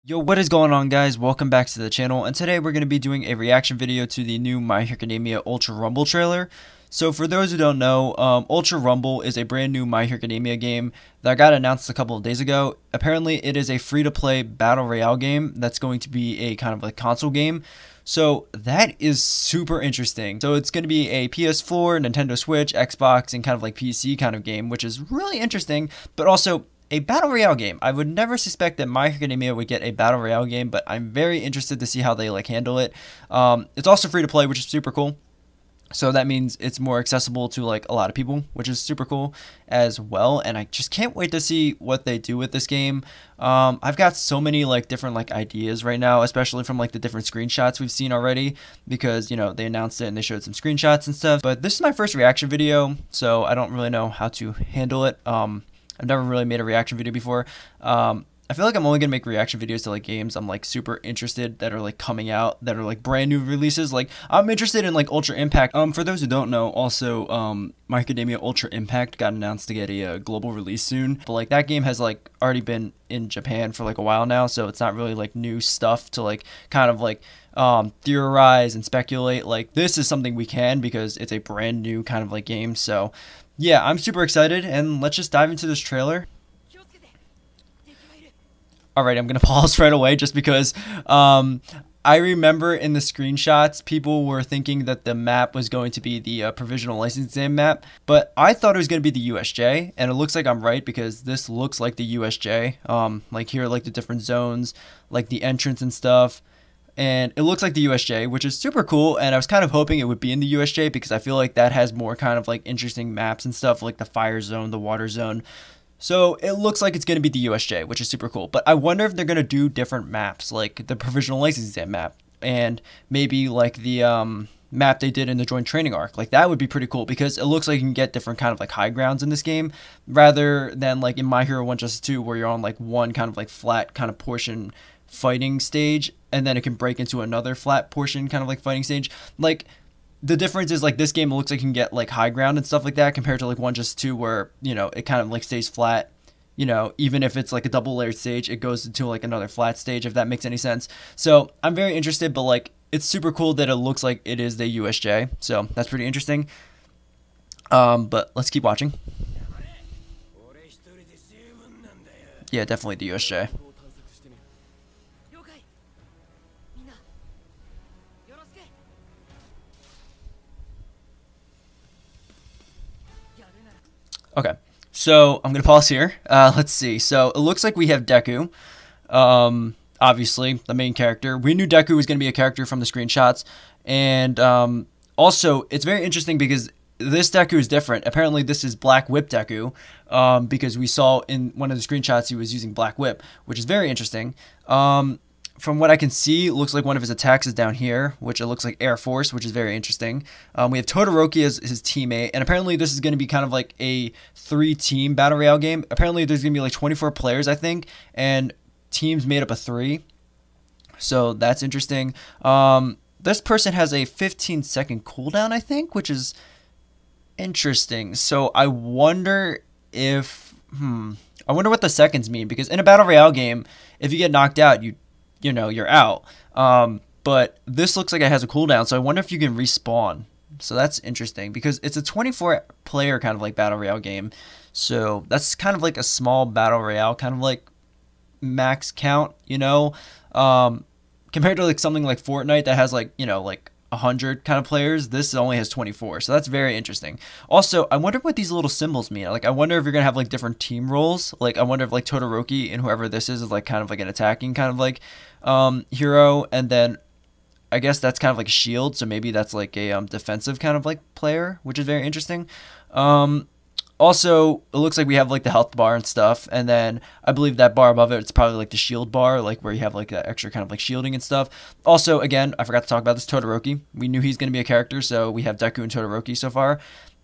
Yo, what is going on, guys? Welcome back to the channel, and today we're going to be doing a reaction video to the new My Hero Academia Ultra Rumble trailer. So for those who don't know, Ultra Rumble is a brand new My Hero Academia game that got announced a couple of days ago. Apparently it is a free-to-play battle royale game that's going to be a kind of like console game. So that is super interesting. So it's going to be a PS4, Nintendo Switch, Xbox, and kind of like PC kind of game, which is really interesting, but also a battle royale game. I would never suspect that My Hero Academia would get a battle royale game, but I'm very interested to see how they like handle it. It's also free to play, which is super cool. So that means it's more accessible to like a lot of people, which is super cool as well. And I just can't wait to see what they do with this game. I've got so many like different like ideas right now, especially from like the different screenshots we've seen already, because you know they announced it and they showed some screenshots and stuff. But this is my first reaction video, so I don't really know how to handle it. I've never really made a reaction video before. I feel like I'm only gonna make reaction videos to like games I'm like super interested that are like coming out, that are like brand new releases. Like I'm interested in like Ultra Impact. For those who don't know, also My Academia Ultra Impact got announced to get a global release soon. But like that game has like already been in Japan for like a while now, so it's not really like new stuff to like kind of like theorize and speculate. Like this is something we can because it's a brand new kind of like game. So yeah, I'm super excited, and let's just dive into this trailer. Alright, I'm going to pause right away just because I remember in the screenshots people were thinking that the map was going to be the provisional license exam map, but I thought it was going to be the USJ, and it looks like I'm right because this looks like the USJ. Like here, like the different zones, like the entrance and stuff. And it looks like the USJ, which is super cool, and I was kind of hoping it would be in the USJ because I feel like that has more kind of like interesting maps and stuff, like the fire zone, the water zone. So it looks like it's going to be the USJ, which is super cool. But I wonder if they're going to do different maps, like the provisional license exam map, and maybe like the map they did in the joint training arc. Like that would be pretty cool because it looks like you can get different kind of like high grounds in this game, rather than like in My Hero 1 Justice 2 where you're on like one kind of like flat kind of portion fighting stage, and then it can break into another flat portion kind of like fighting stage. Like the difference is like this game looks like you can get like high ground and stuff like that compared to like 1 Justice 2 where, you know, it kind of like stays flat. You know, even if it's like a double layered stage, it goes into like another flat stage, if that makes any sense. So I'm very interested, but like it's super cool that it looks like it is the USJ, so that's pretty interesting. But let's keep watching. Yeah, definitely the USJ. Okay, so I'm gonna pause here. Let's see. So it looks like we have Deku. Obviously the main character. We knew Deku was gonna be a character from the screenshots, and also it's very interesting because this Deku is different. Apparently this is Black Whip Deku, because we saw in one of the screenshots he was using Black Whip, which is very interesting. From what I can see, it looks like one of his attacks is down here, which it looks like Air Force, which is very interesting. We have Todoroki as his teammate, and apparently this is going to be kind of like a 3-team battle royale game. Apparently there's going to be like 24 players, I think, and teams made up of 3. So that's interesting. This person has a 15-second cooldown, I think, which is interesting. So I wonder if, I wonder what the seconds mean, because in a battle royale game, if you get knocked out, you know, you're out. But this looks like it has a cooldown, so I wonder if you can respawn. So that's interesting because it's a 24-player kind of like battle royale game. So that's kind of like a small battle royale, kind of like max count, you know, compared to like something like Fortnite that has like, you know, like 100 kind of players. This only has 24, so that's very interesting. Also, I wonder what these little symbols mean. Like I wonder if you're gonna have like different team roles. Like I wonder if like Todoroki and whoever this is like kind of like an attacking kind of like hero, and then I guess that's kind of like a shield, so maybe that's like a defensive kind of like player, which is very interesting. Also, it looks like we have like the health bar and stuff, and then I believe that bar above it, it's probably like the shield bar, like where you have like that extra kind of like shielding and stuff. Also, again, I forgot to talk about this, Todoroki. We knew he's going to be a character, so we have Deku and Todoroki so far.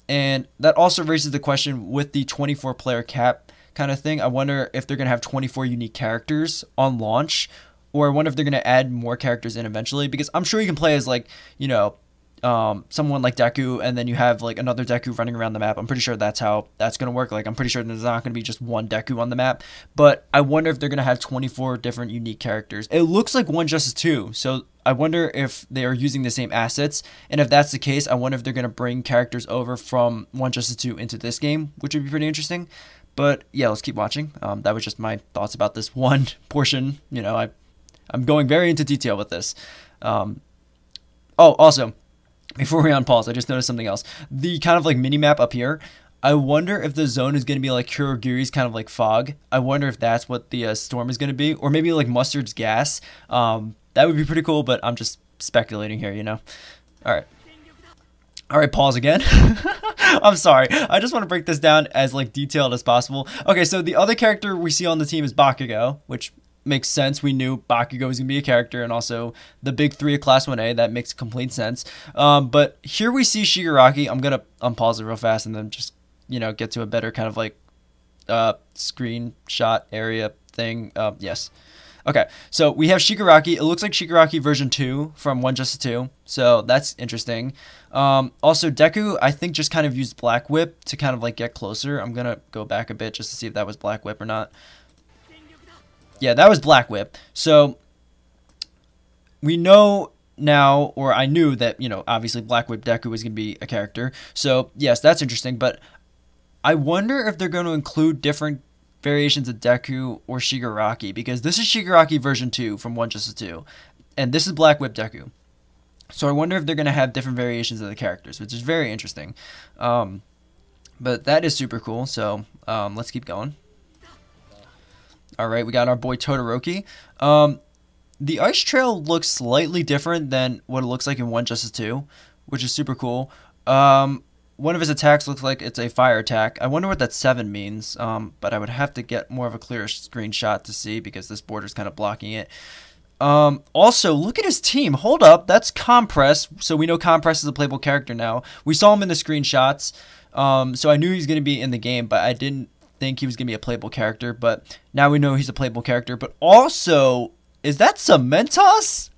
And that also raises the question with the 24-player cap kind of thing. I wonder if they're going to have 24 unique characters on launch, or I wonder if they're going to add more characters in eventually, because I'm sure you can play as like, you know, someone like Deku, and then you have like another Deku running around the map. I'm pretty sure that's how that's going to work. Like, I'm pretty sure there's not going to be just one Deku on the map, but I wonder if they're going to have 24 different unique characters. It looks like One Justice 2, so I wonder if they are using the same assets, and if that's the case, I wonder if they're going to bring characters over from One Justice 2 into this game, which would be pretty interesting. But yeah, let's keep watching. That was just my thoughts about this one portion. You know, I'm going very into detail with this. Oh, also, before we unpause, I just noticed something else. The kind of like mini map up here, I wonder if the zone is going to be like Kurogiri's kind of like fog. I wonder if that's what the storm is going to be, or maybe like Mustard's gas. That would be pretty cool, but I'm just speculating here, you know. All right, pause again. I'm sorry. I just want to break this down as like detailed as possible. Okay, so the other character we see on the team is Bakugo, which makes sense. We knew Bakugo was going to be a character, and also the big three of Class 1A. That makes complete sense. But here we see Shikaraki. I'm going to unpause it real fast and then just, you know, get to a better kind of like screenshot area thing. Yes. Okay, so we have Shikaraki. It looks like Shikaraki version 2 from One Justice 2, so that's interesting. Also, Deku, I think, just kind of used Black Whip to kind of like get closer. I'm going to go back a bit just to see if that was Black Whip or not. Yeah, that was Black Whip. So we know now, or I knew that, you know, obviously Black Whip Deku was going to be a character. So yes, that's interesting. But I wonder if they're going to include different variations of Deku or Shigaraki, because this is Shigaraki version 2 from One Justice 2, and this is Black Whip Deku. So I wonder if they're going to have different variations of the characters, which is very interesting. But that is super cool. So let's keep going. All right, we got our boy Todoroki. The ice trail looks slightly different than what it looks like in One Justice 2, which is super cool. One of his attacks looks like it's a fire attack. I wonder what that 7 means, but I would have to get more of a clear screenshot to see because this border's kind of blocking it. Also, look at his team. Hold up, that's Compress. So we know Compress is a playable character now. We saw him in the screenshots, so I knew he was going to be in the game, but I didn't think he was going to be a playable character, but now we know he's a playable character. But also, is that Cementos?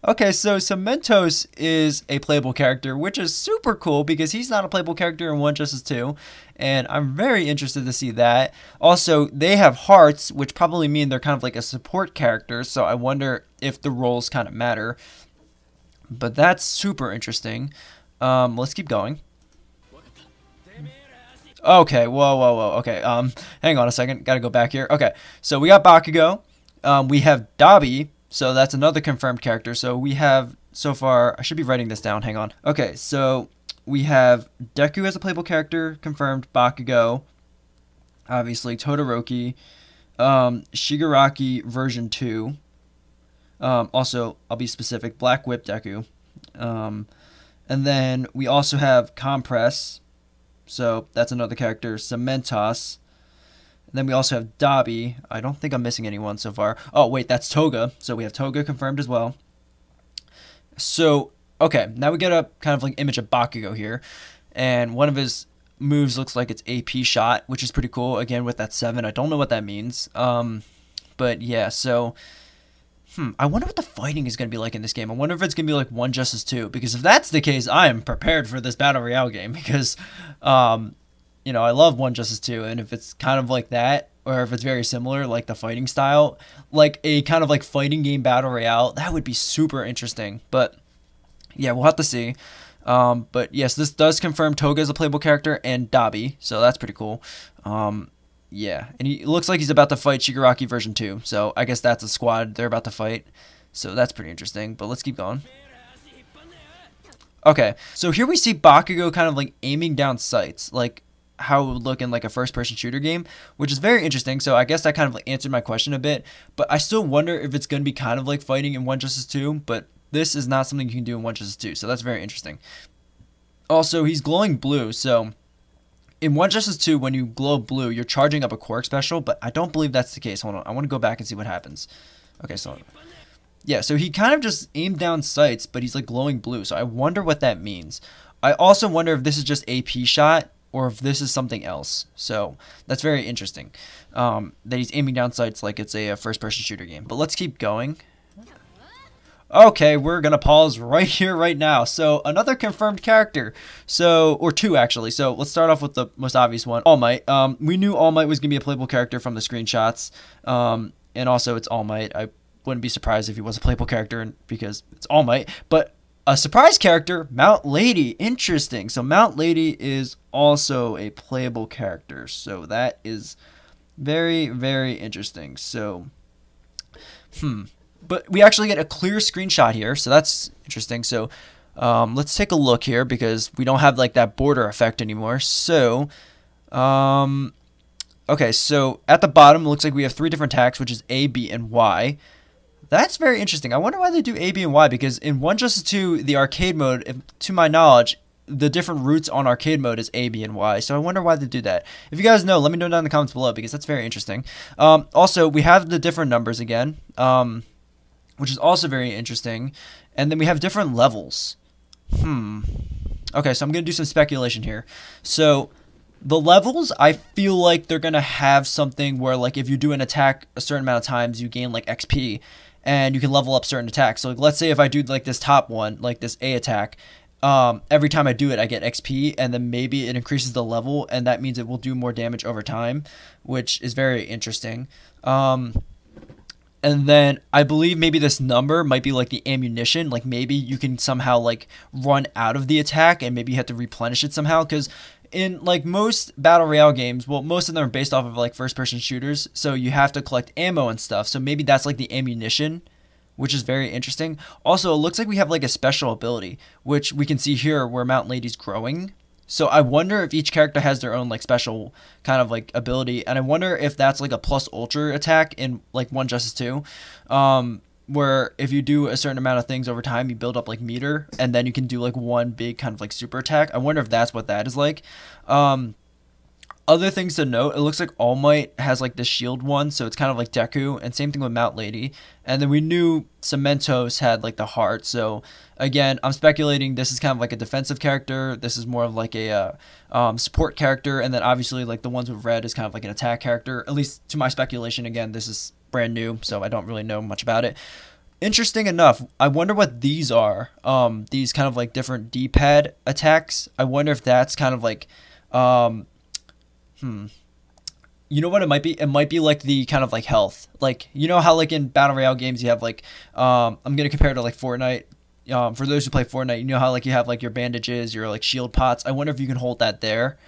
Okay, so Cementos is a playable character, which is super cool because he's not a playable character in One Justice 2, and I'm very interested to see that. Also, they have hearts, which probably mean they're kind of like a support character, so I wonder if the roles kind of matter. But that's super interesting. Let's keep going. Okay, whoa. Okay, hang on a second. Gotta go back here. Okay, so we got Bakugo. We have Dobby. So that's another confirmed character. So we have, so far, I should be writing this down. Hang on. Okay, so we have Deku as a playable character, confirmed. Bakugo. Obviously, Todoroki. Shigaraki version 2. Also, I'll be specific. Black Whip Deku. And then we also have Compress. So that's another character. Cementos. And then we also have Dobby. I don't think I'm missing anyone so far. Oh, wait, that's Toga. So we have Toga confirmed as well. So, okay, now we get a kind of like image of Bakugo here. And one of his moves looks like it's AP shot, which is pretty cool. Again, with that 7. I don't know what that means. But yeah, so I wonder what the fighting is going to be like in this game. I wonder if it's going to be like One Justice 2. Because if that's the case, I am prepared for this Battle Royale game. Because, you know, I love One Justice 2, and if it's kind of like that, or if it's very similar, like the fighting style, like a kind of like fighting game Battle Royale, that would be super interesting. But yeah, we'll have to see. But yes, this does confirm Toga as a playable character and Dobby, so that's pretty cool. Yeah, and he looks like he's about to fight Shigaraki version 2, so I guess that's a squad they're about to fight. So that's pretty interesting, but let's keep going. Okay, so here we see Bakugo kind of like aiming down sights, like how it would look in like a first-person shooter game, which is very interesting. So I guess that kind of like answered my question a bit, but I still wonder if it's going to be kind of like fighting in One Justice 2, but this is not something you can do in One Justice 2, so that's very interesting. Also, he's glowing blue, so in One Justice 2, when you glow blue, you're charging up a quirk special, but I don't believe that's the case. Hold on, I want to go back and see what happens. Okay, so yeah, so he kind of just aimed down sights, but he's like glowing blue, so I wonder what that means. I also wonder if this is just AP shot, or if this is something else. So that's very interesting, that he's aiming down sights like it's a first-person shooter game. But let's keep going. Okay, we're gonna pause right here, right now. So another confirmed character. So, or two actually. So let's start off with the most obvious one, All Might. We knew All Might was gonna be a playable character from the screenshots. And also it's All Might. I wouldn't be surprised if he was a playable character because it's All Might. But a surprise character, Mount Lady. Interesting. So Mount Lady is also a playable character. So that is very, very interesting. So, but we actually get a clear screenshot here, so that's interesting. So let's take a look here because we don't have like that border effect anymore. So okay, so at the bottom it looks like we have three different attacks, which is A, B, and Y. That's very interesting. I wonder why they do A, B, and Y, because in 1 Justice 2, the arcade mode, to my knowledge, the different routes on arcade mode is A, B, and Y. So I wonder why they do that. If you guys know, let me know down in the comments below because that's very interesting. Also, we have the different numbers again, which is also very interesting. And then we have different levels. Okay, so I'm going to do some speculation here. So the levels, I feel like they're going to have something where, like, if you do an attack a certain amount of times, you gain, like, XP. And you can level up certain attacks. So, like, let's say if I do, like, this top one, like this A attack, every time I do it, I get XP, and then maybe it increases the level, and that means it will do more damage over time, which is very interesting. And then I believe maybe this number might be like the ammunition. Like maybe you can somehow like run out of the attack, and maybe you have to replenish it somehow. Because in like most battle royale games, well, most of them are based off of like first-person shooters, so you have to collect ammo and stuff. So maybe that's like the ammunition, which is very interesting. Also, it looks like we have like a special ability, which we can see here where Mount Lady's growing. So I wonder if each character has their own like special kind of like ability, and I wonder if that's like a plus ultra attack in like 1 Justice 2, where if you do a certain amount of things over time, you build up like meter, and then you can do like one big kind of like super attack. I wonder if that's what that is like. Other things to note, it looks like All Might has like the shield one, so it's kind of like Deku, and same thing with Mount Lady. And then we knew Cementos had like the heart, so again, I'm speculating this is kind of like a defensive character, this is more of like a support character, and then obviously like the ones with red is kind of like an attack character, at least to my speculation. Again, this is brand new, so I don't really know much about it. Interesting enough, I wonder what these are, these kind of like different D-pad attacks. I wonder if that's kind of like you know what it might be? It might be like the kind of like health. Like, you know how like in Battle Royale games you have like, I'm going to compare it to like Fortnite. For those who play Fortnite, you know how like you have like your bandages, your like shield pots. I wonder if you can hold that there.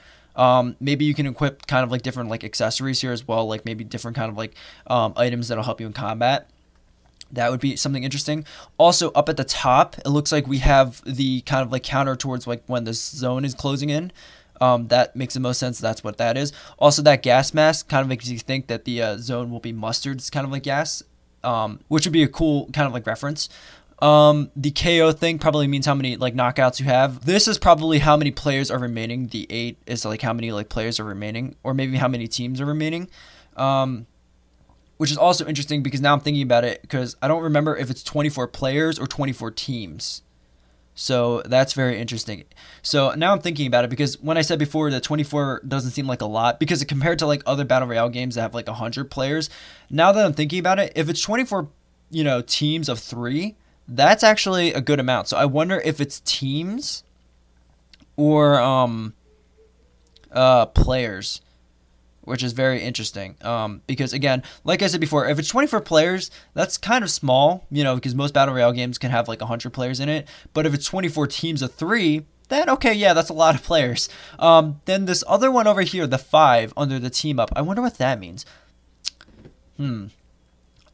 Maybe you can equip kind of like different like accessories here as well. Like maybe different kind of like items that'll help you in combat. That would be something interesting. Also, up at the top, it looks like we have the kind of like counter towards like when this zone is closing in. That makes the most sense. That's what that is. Also, that gas mask kind of makes you think that the zone will be mustard. It's kind of like gas, which would be a cool kind of like reference. The KO thing probably means how many like knockouts you have. This is probably how many players are remaining. The 8 is like how many like players are remaining, or maybe how many teams are remaining. Which is also interesting because now I'm thinking about it, because I don't remember if it's 24 players or 24 teams. So that's very interesting. So now I'm thinking about it, because when I said before that 24 doesn't seem like a lot, because compared to like other Battle Royale games that have like 100 players, now that I'm thinking about it, if it's 24, teams of 3, that's actually a good amount. So I wonder if it's teams or players, which is very interesting. Because again, like I said before, if it's 24 players, that's kind of small, because most Battle Royale games can have like 100 players in it. But if it's 24 teams of 3, then okay, yeah, that's a lot of players. Then this other one over here, the 5 under the team up, I wonder what that means.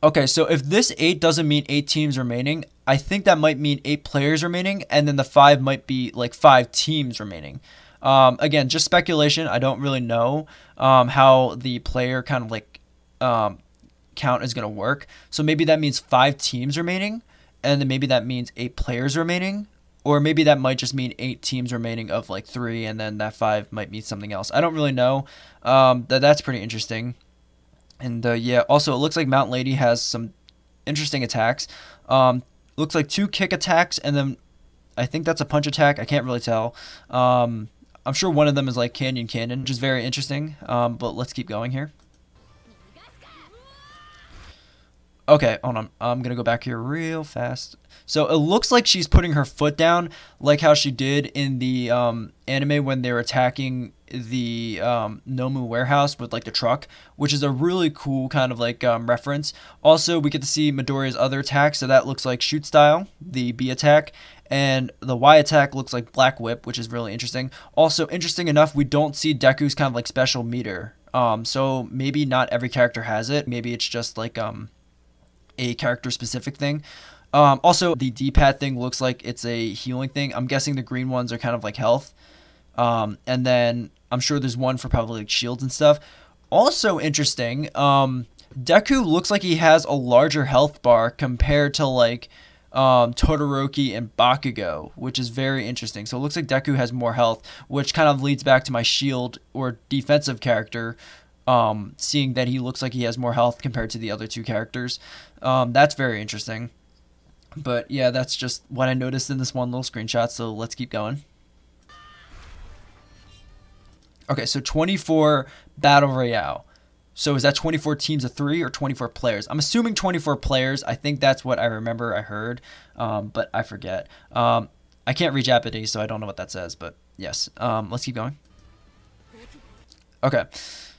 Okay, so if this 8 doesn't mean 8 teams remaining, I think that might mean 8 players remaining, and then the 5 might be like 5 teams remaining. Again, just speculation. I don't really know how the player kind of like count is going to work. So maybe that means 5 teams remaining, and then maybe that means 8 players remaining, or maybe that might just mean 8 teams remaining of like 3, and then that 5 might mean something else. I don't really know. That's pretty interesting. And yeah, also it looks like Mount Lady has some interesting attacks. Looks like 2 kick attacks, and then I think that's a punch attack. I can't really tell. I'm sure one of them is like Canyon, which is very interesting. But let's keep going here. Okay, hold on. I'm gonna go back here real fast. So it looks like she's putting her foot down, like how she did in the anime when they were attacking the Nomu warehouse with like the truck, which is a really cool kind of like reference. Also, we get to see Midoriya's other attack, so that looks like shoot style, the B attack, and the Y attack looks like Black Whip, which is really interesting. Also, interesting enough, we don't see Deku's kind of like special meter. So maybe not every character has it. Maybe it's just like a character specific thing. Also, the D-pad thing looks like it's a healing thing. I'm guessing the green ones are kind of like health. And then I'm sure there's one for probably like shields and stuff. Also interesting, Deku looks like he has a larger health bar compared to like Todoroki and Bakugo, which is very interesting. So it looks like Deku has more health, which kind of leads back to my shield or defensive character. Seeing that he looks like he has more health compared to the other two characters. That's very interesting. But yeah, that's just what I noticed in this one little screenshot, so let's keep going. Okay, so 24 Battle Royale. So is that 24 teams of 3 or 24 players? I'm assuming 24 players. I think that's what I remember I heard, but I forget. I can't read Japanese, so I don't know what that says, but yes. Let's keep going. Okay,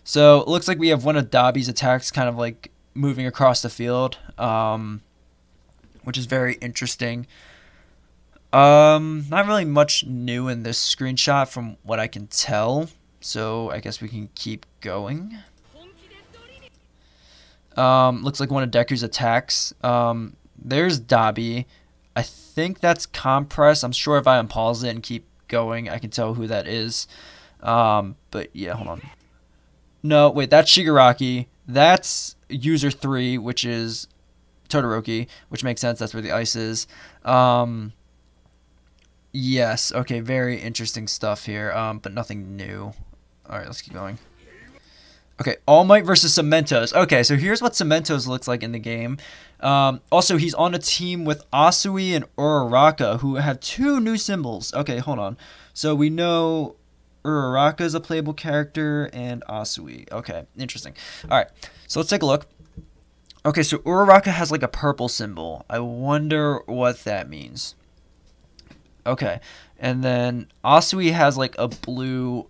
so it looks like we have one of Dobby's attacks kind of like moving across the field, which is very interesting. Not really much new in this screenshot from what I can tell, so I guess we can keep going. Looks like one of Deku's attacks. There's Dobby. I think that's Compress. I'm sure if I unpause it and keep going, I can tell who that is. But yeah, hold on. No, wait, that's Shikaraki. That's user 3, which is Todoroki, which makes sense. That's where the ice is. Yes, okay, very interesting stuff here, but nothing new. Alright, let's keep going. Okay, All Might versus Cementos. Okay, so here's what Cementos looks like in the game. Also, he's on a team with Asui and Uraraka, who have 2 new symbols. Okay, hold on. So we know Uraraka is a playable character and Asui. Okay, interesting. Alright, so let's take a look. Okay, so Uraraka has like a purple symbol. I wonder what that means. Okay, and then Asui has like a blue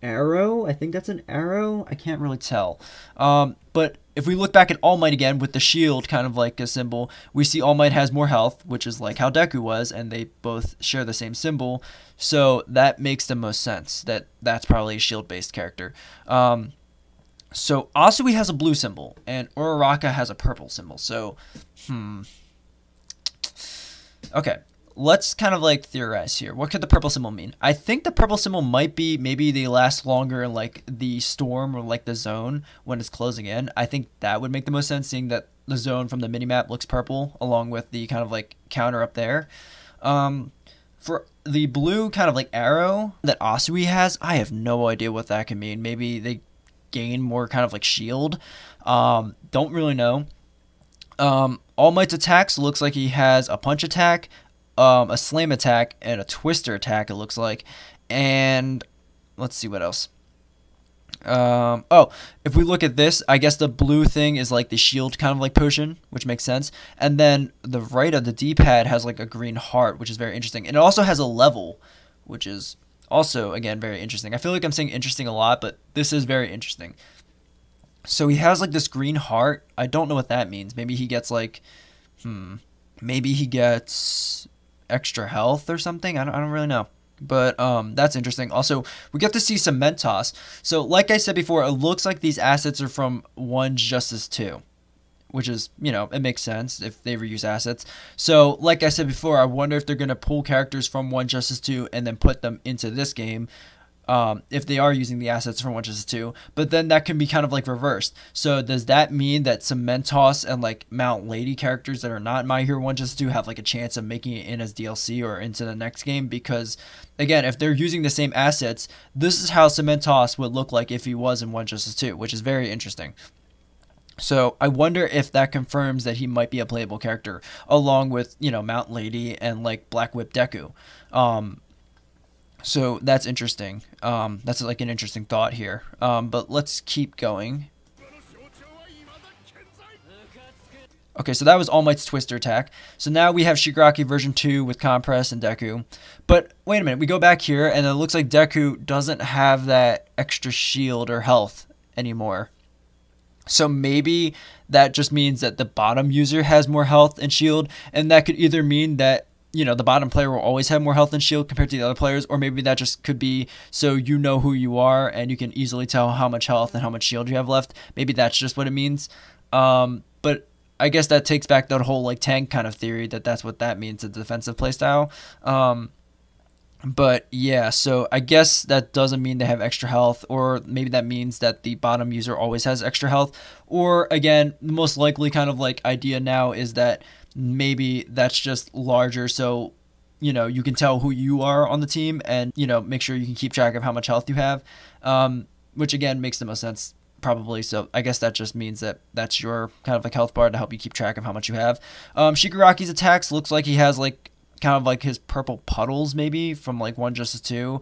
arrow. I think that's an arrow. I can't really tell. But if we look back at All Might again with the shield kind of like a symbol, we see All Might has more health, which is like how Deku was, and they both share the same symbol. So that makes the most sense. That's probably a shield-based character. So Asui has a blue symbol, and Uraraka has a purple symbol. So, okay. Let's kind of like theorize here. What could the purple symbol mean? I think the purple symbol might be maybe they last longer in like the storm or like the zone when it's closing in. I think that would make the most sense, seeing that the zone from the minimap looks purple along with the kind of like counter up there. For the blue kind of like arrow that Asui has, I have no idea what that can mean. Maybe they gain more kind of like shield. Don't really know. All Might's attacks looks like he has a punch attack, a slam attack, and a twister attack, it looks like. And let's see what else. Oh, if we look at this, I guess the blue thing is like the shield kind of like potion, which makes sense. And then the right of the D-pad has like a green heart, which is very interesting. And it also has a level, which is also, again, very interesting. I feel like I'm saying interesting a lot, but this is very interesting. So he has like this green heart. I don't know what that means. Maybe he gets like, maybe he gets extra health or something. I don't really know. But that's interesting. Also, we get to see some Mentos. So like I said before, it looks like these assets are from 1 Justice 2. Which is, you know, it makes sense if they reuse assets. So, like I said before, I wonder if they're going to pull characters from 1 Justice 2 and then put them into this game. If they are using the assets from 1 Justice 2. But then that can be kind of like reversed. So does that mean that some Mentos and like Mount Lady characters that are not My Hero 1 Justice 2 have like a chance of making it in as DLC or into the next game? Because again, if they're using the same assets, this is how Cementos would look like if he was in 1 Justice 2, which is very interesting. So I wonder if that confirms that he might be a playable character along with, you know, Mount Lady and like Black Whip Deku. So that's interesting. That's like an interesting thought here. But let's keep going. Okay, so that was All Might's Twister attack. So now we have Shikaraki version 2 with Compress and Deku. But wait a minute, we go back here and it looks like Deku doesn't have that extra shield or health anymore. So maybe that just means that the bottom user has more health and shield, and that could either mean that, you know, the bottom player will always have more health and shield compared to the other players, or maybe that just could be so you know who you are and you can easily tell how much health and how much shield you have left. Maybe that's just what it means. But I guess that takes back that whole like tank kind of theory that that's what that means, the defensive playstyle. But yeah, so I guess that doesn't mean they have extra health, or maybe that means that the bottom user always has extra health. Or again, the most likely kind of like idea now is that maybe that's just larger, so you know you can tell who you are on the team, and you know make sure you can keep track of how much health you have, which again makes the most sense probably. So I guess that just means that that's your kind of like health bar to help you keep track of how much you have. Shikaraki's attacks looks like he has like kind of like his purple puddles maybe from like 1 Justice 2.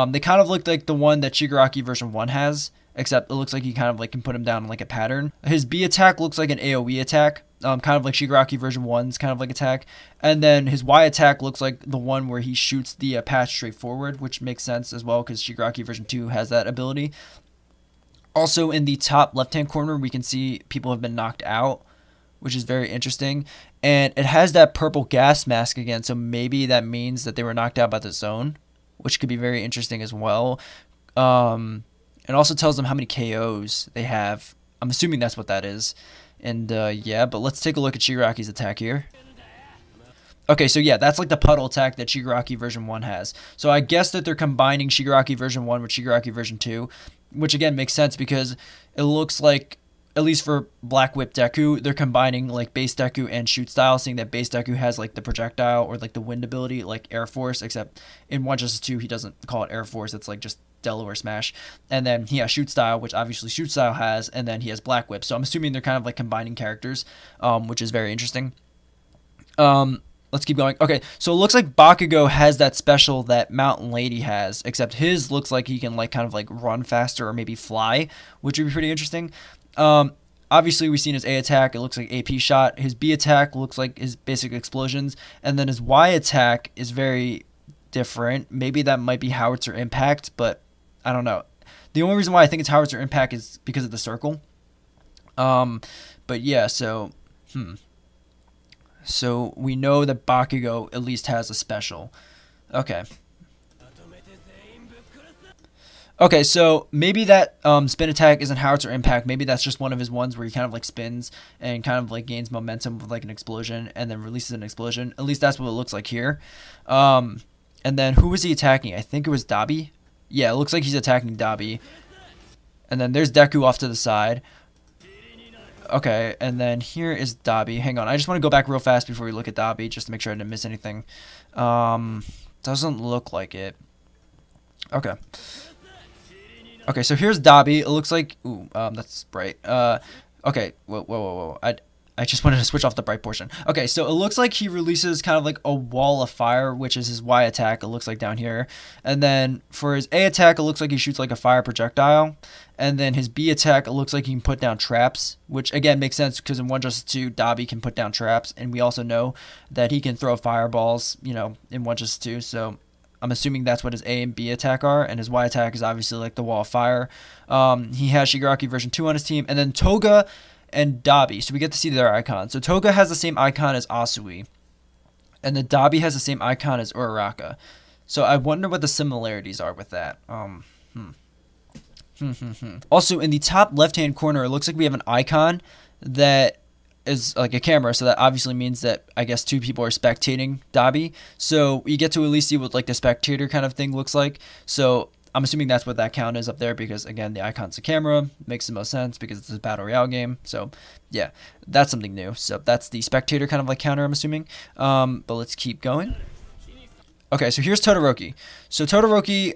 They kind of look like the one that Shikaraki version 1 has, except it looks like he kind of like can put him down in like a pattern. His B attack looks like an AoE attack, kind of like Shikaraki version 1's kind of like attack. And then his Y attack looks like the one where he shoots the patch straight forward, which makes sense as well because Shikaraki version 2 has that ability. Also in the top left-hand corner, we can see people have been knocked out, which is very interesting. And it has that purple gas mask again, so maybe that means that they were knocked out by the zone, which could be very interesting as well. It also tells them how many KOs they have. I'm assuming that's what that is. And yeah, but let's take a look at Shikaraki's attack here. Okay, so yeah, that's like the puddle attack that Shikaraki version 1 has. So I guess that they're combining Shikaraki version 1 with Shikaraki version 2, which again makes sense because it looks like, at least for Black Whip Deku, they're combining like base Deku and shoot style, seeing that base Deku has like the projectile or like the wind ability like Air Force, except in 1 Justice 2 he doesn't call it Air Force, it's like just Delaware Smash. And then he has shoot style, which obviously shoot style has, and then he has Black Whip. So I'm assuming they're kind of like combining characters, which is very interesting. Let's keep going. Okay, so it looks like Bakugo has that special that Mountain Lady has, except his looks like he can like kind of like run faster or maybe fly, which would be pretty interesting. Obviously we've seen his A attack, it looks like AP shot. His B attack looks like his basic explosions, and then his Y attack is very different. Maybe that might be howitzer impact, but I don't know. The only reason why I think it's howitzer impact is because of the circle. But yeah, so so we know that Bakugo at least has a special. Okay. Okay, so maybe that spin attack isn't howitzer impact. Maybe that's just one of his ones where he kind of like spins and kind of like gains momentum with like an explosion and then releases an explosion. At least that's what it looks like here. And then who was he attacking? I think it was Dobby. Yeah, it looks like he's attacking Dobby. And then there's Deku off to the side. Okay, and then here is Dobby. Hang on, I just want to go back real fast before we look at Dobby just to make sure I didn't miss anything. Doesn't look like it. Okay. Okay, so here's Dobby. It looks like... Ooh, that's bright. Okay, whoa. I just wanted to switch off the bright portion. Okay, so it looks like he releases kind of like a wall of fire, which is his Y attack, it looks like down here. And then for his A attack, it looks like he shoots like a fire projectile. And then his B attack, it looks like he can put down traps, which again makes sense because in 1 Justice 2, Dobby can put down traps. And we also know that he can throw fireballs, you know, in 1 Justice 2, so... I'm assuming that's what his A and B attack are, and his Y attack is obviously like the wall of fire. He has Shigaraki version 2 on his team, and then Toga and Dobby. So we get to see their icons. So Toga has the same icon as Asui, and then Dobby has the same icon as Uraraka. So I wonder what the similarities are with that. Also, in the top left-hand corner, it looks like we have an icon that is like a camera, so that obviously means that I guess 2 people are spectating Dobby. So you get to at least see what like the spectator kind of thing looks like. So I'm assuming that's what that count is up there because again the icon's a camera, makes the most sense because it's a battle royale game. So yeah, that's something new. So that's the spectator kind of like counter, I'm assuming. But let's keep going. Okay, so here's Todoroki. So Todoroki,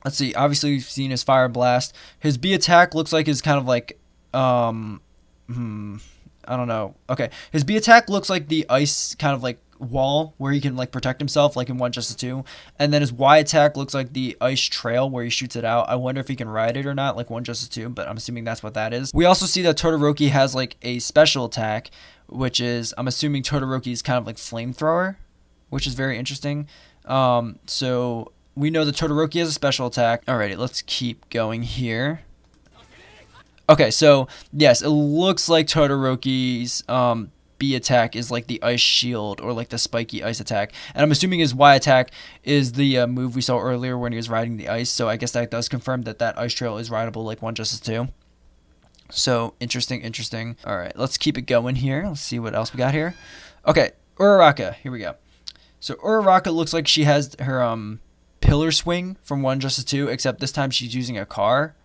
let's see, obviously we've seen his fire blast. His B attack looks like his kind of like I don't know. Okay, his B attack looks like the ice kind of like wall where he can like protect himself, like in One Justice 2. And then his Y attack looks like the ice trail where he shoots it out. I wonder if he can ride it or not, like One Justice 2, but I'm assuming that's what that is. We also see that Todoroki has like a special attack, which is, I'm assuming Todoroki's kind of like flamethrower, which is very interesting. So we know that Todoroki has a special attack. Alrighty, let's keep going here. Okay, so yes, it looks like Todoroki's B attack is like the ice shield or like the spiky ice attack. And I'm assuming his Y attack is the move we saw earlier when he was riding the ice. So I guess that does confirm that that ice trail is rideable like One Justice 2. So interesting, interesting. Alright, let's keep it going here. Let's see what else we got here. Okay, Uraraka. Here we go. So Uraraka looks like she has her pillar swing from One Justice 2, except this time she's using a car.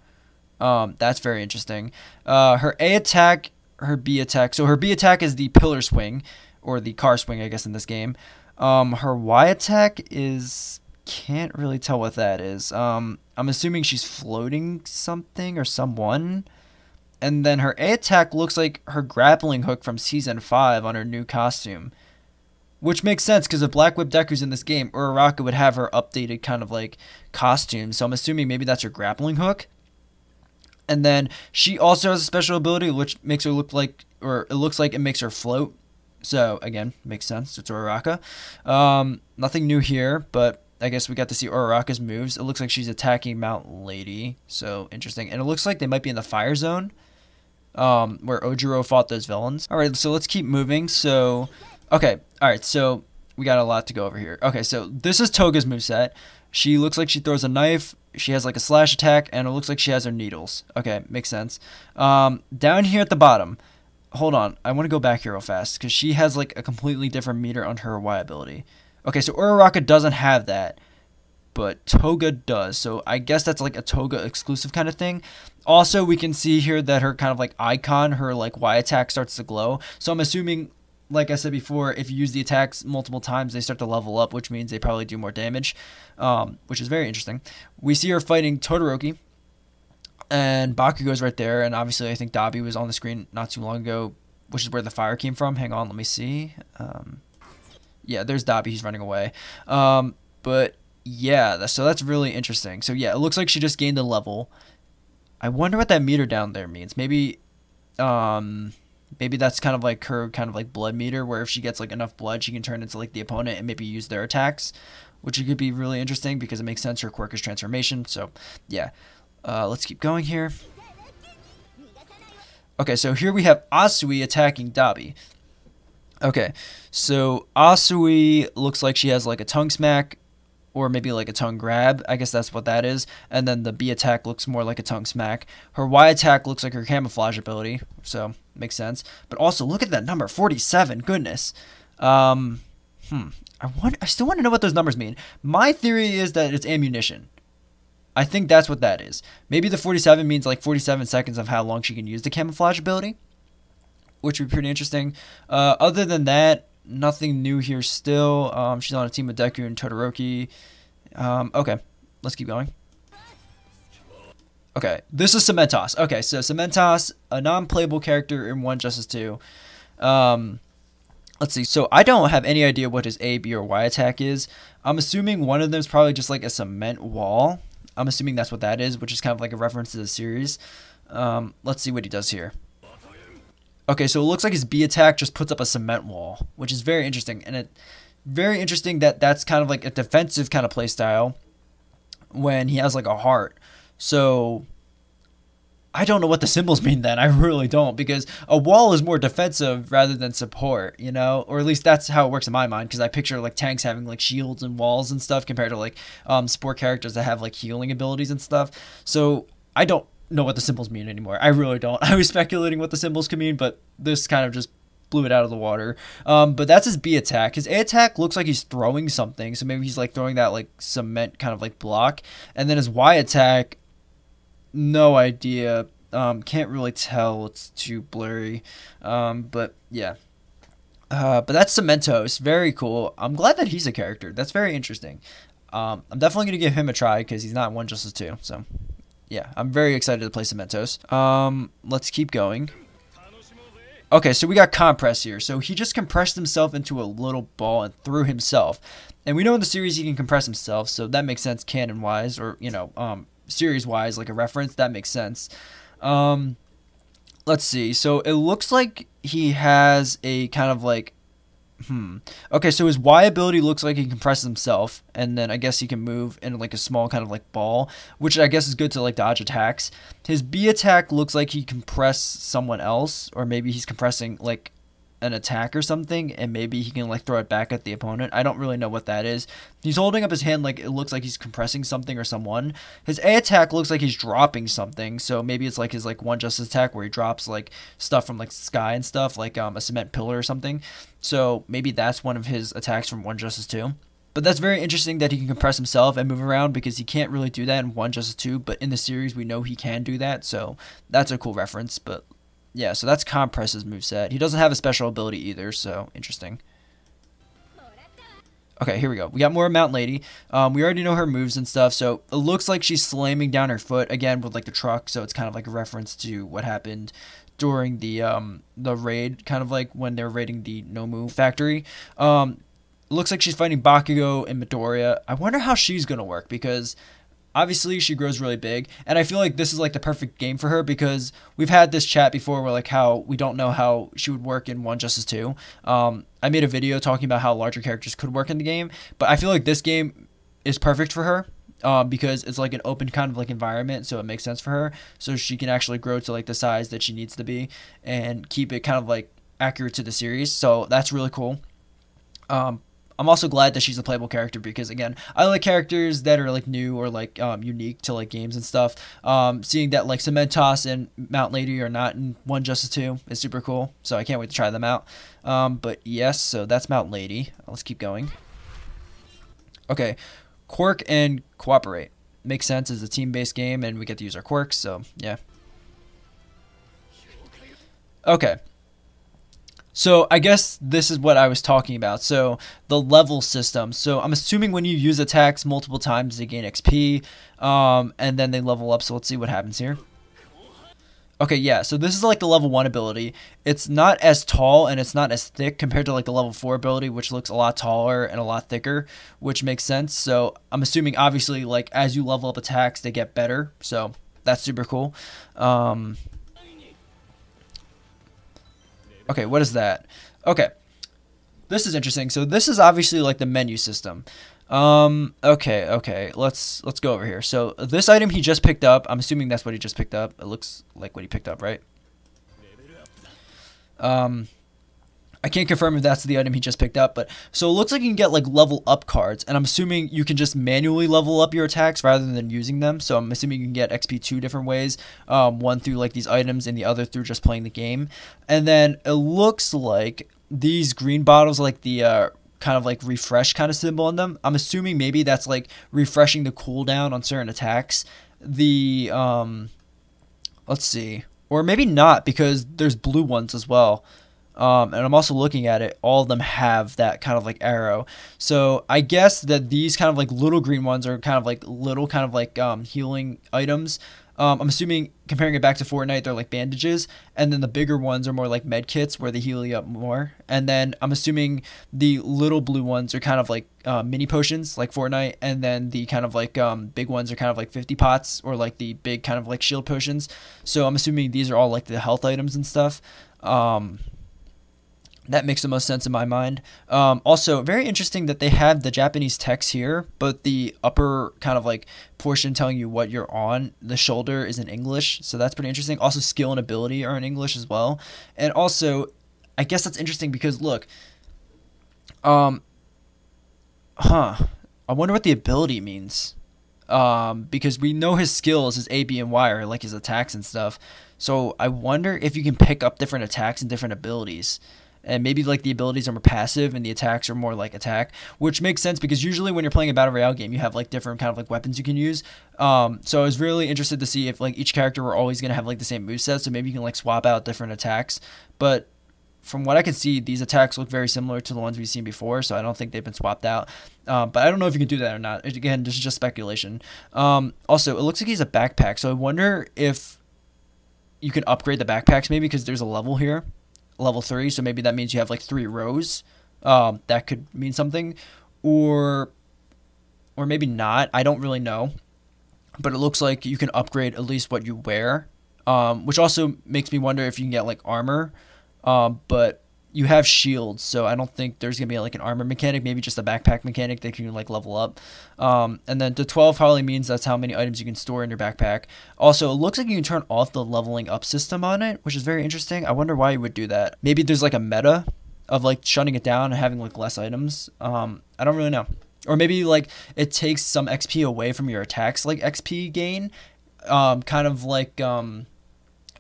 That's very interesting. Her A attack, her B attack. So her B attack is the pillar swing, or the car swing, I guess, in this game. Her Y attack is, can't really tell what that is. I'm assuming she's floating something or someone. And then her A attack looks like her grappling hook from Season 5 on her new costume. Which makes sense, because if Black Whip Deku's in this game, Uraraka would have her updated kind of like costume. So I'm assuming maybe that's her grappling hook. And then she also has a special ability which makes her look like, or it looks like it makes her float. So again, makes sense. It's Uraraka. Nothing new here, but I guess we got to see Uraraka's moves. It looks like she's attacking Mount Lady. So interesting. And it looks like they might be in the fire zone, where Ojiro fought those villains. All right, so let's keep moving. So, okay. All right, so we got a lot to go over here. Okay, so this is Toga's moveset. She looks like she throws a knife. She has like a slash attack, and it looks like she has her needles. Okay, makes sense. Down here at the bottom, hold on. I want to go back here real fast, because she has like a completely different meter on her Y ability. Okay, so Uraraka doesn't have that, but Toga does. So I guess that's like a Toga exclusive kind of thing. Also, we can see here that her kind of like icon, her like Y attack starts to glow. So I'm assuming, like I said before, if you use the attacks multiple times, they start to level up, which means they probably do more damage, which is very interesting. We see her fighting Todoroki, and Bakugo's right there, and obviously I think Dobby was on the screen not too long ago, which is where the fire came from. Hang on, let me see. Yeah, there's Dobby. He's running away. But yeah, so that's really interesting. So yeah, it looks like she just gained a level. I wonder what that meter down there means. Maybe that's kind of like her kind of like blood meter, where if she gets like enough blood, she can turn into like the opponent and maybe use their attacks, which could be really interesting because it makes sense. Her quirk is transformation. So yeah, let's keep going here. Okay, so here we have Asui attacking Dobby. Okay, so Asui looks like she has like a tongue smack, or maybe like a tongue grab. I guess that's what that is. And then the B attack looks more like a tongue smack. Her Y attack looks like her camouflage ability, so makes sense. But also, look at that number, 47. Goodness. I still want to know what those numbers mean. My theory is that it's ammunition. I think that's what that is. Maybe the 47 means like 47 seconds of how long she can use the camouflage ability, which would be pretty interesting. Other than that, nothing new here still. She's on a team with Deku and Todoroki. Okay, let's keep going. Okay, this is Cementos. Okay, so Cementos, a non-playable character in One Justice 2. Let's see. So I don't have any idea what his A, B, or Y attack is. I'm assuming one of them is probably just like a cement wall. I'm assuming that's what that is, which is kind of like a reference to the series. Let's see what he does here. Okay, so it looks like his B attack just puts up a cement wall, which is very interesting. And very interesting that that's kind of like a defensive kind of play style when he has like a heart. So I don't know what the symbols mean then. I really don't, because a wall is more defensive rather than support, you know? Or at least that's how it works in my mind, because I picture like tanks having like shields and walls and stuff compared to like support characters that have like healing abilities and stuff. So I don't know what the symbols mean anymore. I really don't. I was speculating what the symbols could mean, but this kind of just blew it out of the water. But that's his B attack. His A attack looks like he's throwing something, so maybe he's like throwing that like cement kind of like block. And then his Y attack, no idea. Can't really tell. It's too blurry. But yeah. But that's Cementos. Very cool. I'm glad that he's a character. That's very interesting. I'm definitely going to give him a try because he's not One Justice 2. So yeah, I'm very excited to play Cementos. Let's keep going. Okay, so we got compress here. So he just compressed himself into a little ball and threw himself. And we know in the series he can compress himself, so that makes sense canon-wise, or, series-wise, like a reference, that makes sense. Let's see. So it looks like he has a kind of like, Okay, so his Y ability looks like he compresses himself, and then I guess he can move in like a small kind of like ball, which I guess is good to like dodge attacks. His B attack looks like he compressed someone else, or maybe he's compressing like an attack or something, and maybe he can like throw it back at the opponent. I don't really know what that is. He's holding up his hand like it looks like he's compressing something or someone. His A attack looks like he's dropping something, so maybe it's like his like one justice attack where he drops like stuff from like sky and stuff, like a cement pillar or something. So maybe that's one of his attacks from One Justice 2. But that's very interesting that he can compress himself and move around, because he can't really do that in One Justice 2, but in the series we know he can do that, so that's a cool reference. But yeah, so that's Compress's moveset. He doesn't have a special ability either, so interesting. Okay, here we go. We got more Mountain Lady. We already know her moves and stuff, so it looks like she's slamming down her foot, again, with like the truck, so it's kind of like a reference to what happened during the raid, kind of like when they're raiding the Nomu factory. Looks like she's fighting Bakugo and Midoriya. I wonder how she's going to work, because obviously she grows really big, and I feel like this is like the perfect game for her, because we've had this chat before where like how we don't know how she would work in One Justice 2. I made a video talking about how larger characters could work in the game, but I feel like this game is perfect for her. Because it's like an open kind of like environment, so it makes sense for her, so she can actually grow to like the size that she needs to be and keep it kind of like accurate to the series, so that's really cool. I'm also glad that she's a playable character, because again, I like characters that are like new or like unique to like games and stuff. Seeing that like Cementos and Mountain Lady are not in One Justice 2 is super cool, so I can't wait to try them out. But yes, so that's Mountain Lady. Let's keep going. Okay, Quirk and Cooperate. Makes sense as a team-based game, and we get to use our quirks, so yeah. Okay. So I guess this is what I was talking about. So the level system. So I'm assuming when you use attacks multiple times, they gain XP, and then they level up. So let's see what happens here. Okay, yeah, so this is like the level 1 ability. It's not as tall and it's not as thick compared to like the level 4 ability, which looks a lot taller and a lot thicker, which makes sense. So I'm assuming obviously like as you level up attacks, they get better. So that's super cool. Okay, what is that? Okay, this is interesting. So this is obviously like the menu system. Okay, let's go over here. So this item he just picked up, I'm assuming that's what he just picked up. It looks like what he picked up, right? I can't confirm if that's the item he just picked up, but so it looks like you can get like level up cards, and I'm assuming you can just manually level up your attacks rather than using them. So I'm assuming you can get XP 2 different ways, one through like these items and the other through just playing the game. And then it looks like these green bottles, like the kind of like refresh kind of symbol on them, I'm assuming maybe that's like refreshing the cooldown on certain attacks. The let's see, or maybe not, because there's blue ones as well. And I'm also looking at it, all of them have that kind of like arrow. So I guess that these kind of like little green ones are kind of like little kind of like healing items. I'm assuming, comparing it back to Fortnite, they're like bandages, and then the bigger ones are more like med kits where they heal you up more. And then I'm assuming the little blue ones are kind of like mini potions like Fortnite, and then the kind of like big ones are kind of like 50 pots, or like the big kind of like shield potions. So I'm assuming these are all like the health items and stuff. That makes the most sense in my mind. Also, very interesting that they have the Japanese text here, but the upper kind of like portion telling you what you're on, the shoulder, is in English. So that's pretty interesting. Also, skill and ability are in English as well. And also, I guess that's interesting because look, I wonder what the ability means. Because we know his skills, his A, B, and Y are like his attacks and stuff. So I wonder if you can pick up different attacks and different abilities. And maybe like the abilities are more passive and the attacks are more like attack, which makes sense because usually when you're playing a battle royale game, you have like different kind of like weapons you can use. So I was really interested to see if like each character were always going to have like the same moveset, so maybe you can like swap out different attacks. But from what I can see, these attacks look very similar to the ones we've seen before, so I don't think they've been swapped out. But I don't know if you can do that or not. Again, this is just speculation. Also, it looks like he's a backpack, so I wonder if you can upgrade the backpacks maybe because there's a level here. level 3, so maybe that means you have like 3 rows. That could mean something, or maybe not. I don't really know, but it looks like you can upgrade at least what you wear, which also makes me wonder if you can get like armor, but you have shields, so I don't think there's gonna be like an armor mechanic, maybe just a backpack mechanic that you can like level up. And then the 12 probably means that's how many items you can store in your backpack. Also, it looks like you can turn off the leveling up system on it, which is very interesting. I wonder why you would do that. Maybe there's like a meta of like shutting it down and having like less items. I don't really know. Or maybe like it takes some XP away from your attacks, like XP gain, kind of like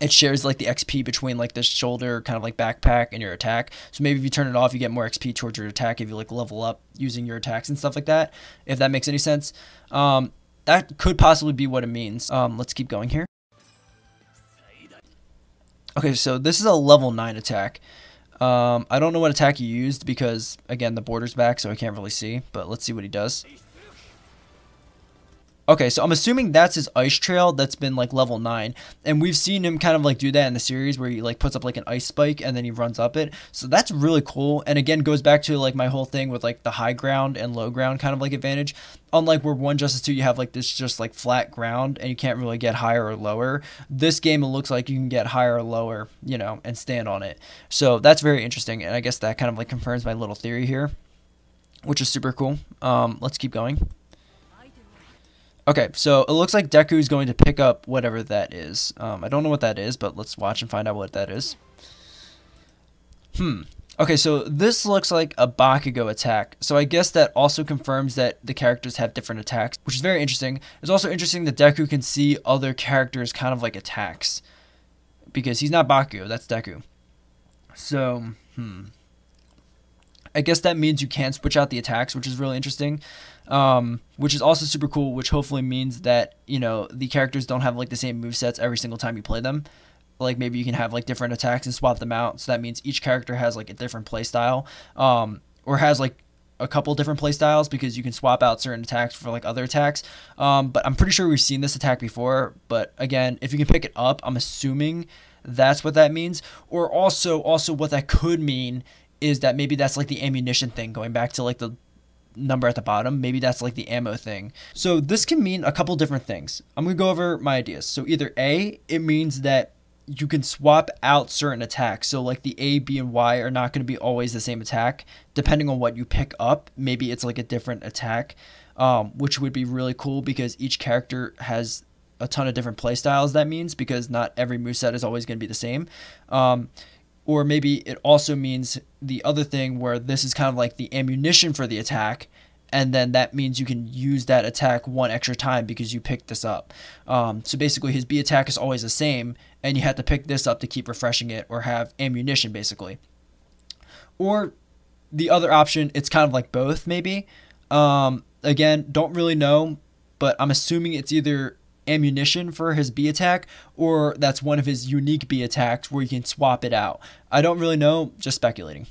it shares like the XP between like the shoulder kind of like backpack and your attack. So maybe if you turn it off, you get more XP towards your attack if you like level up using your attacks and stuff like that, if that makes any sense. That could possibly be what it means. Let's keep going here. Okay, so this is a level 9 attack. I don't know what attack he used because, again, the border's back, so I can't really see. But let's see what he does. Okay, so I'm assuming that's his ice trail that's been like level 9. And we've seen him kind of like do that in the series where he like puts up like an ice spike and then he runs up it. So that's really cool. And again, goes back to like my whole thing with like the high ground and low ground kind of like advantage. Unlike where 1 Justice 2, you have like this just like flat ground and you can't really get higher or lower. This game, it looks like you can get higher or lower, you know, and stand on it. So that's very interesting. And I guess that kind of like confirms my little theory here, which is super cool. Let's keep going. Okay, so it looks like Deku is going to pick up whatever that is. I don't know what that is, but let's watch and find out what that is. Okay, so this looks like a Bakugo attack. So I guess that also confirms that the characters have different attacks, which is very interesting. It's also interesting that Deku can see other characters kind of like attacks, because he's not Bakugo, that's Deku. So, I guess that means you can switch out the attacks, which is really interesting. Which is also super cool, which hopefully means that, you know, the characters don't have like the same movesets every single time you play them. Like maybe you can have like different attacks and swap them out. So that means each character has like a different play style, or has like a couple different play styles, because you can swap out certain attacks for like other attacks. But I'm pretty sure we've seen this attack before. But again, if you can pick it up, I'm assuming that's what that means. Or also what that could mean is that maybe that's like the ammunition thing, going back to like the number at the bottom. Maybe that's like the ammo thing. So this can mean a couple different things. I'm gonna go over my ideas. So either A, it means that you can swap out certain attacks. So like the A, B, and Y are not going to be always the same attack. Depending on what you pick up, maybe it's like a different attack, which would be really cool because each character has a ton of different play styles. That means, because not every moveset is always going to be the same. Or maybe it also means the other thing where this is kind of like the ammunition for the attack, and then that means you can use that attack one extra time because you picked this up. So basically his B attack is always the same, and you have to pick this up to keep refreshing it, or have ammunition basically. Or the other option, it's kind of like both maybe. Again, don't really know, but I'm assuming it's either ammunition for his B attack, or that's one of his unique B attacks where you can swap it out. I don't really know, just speculating.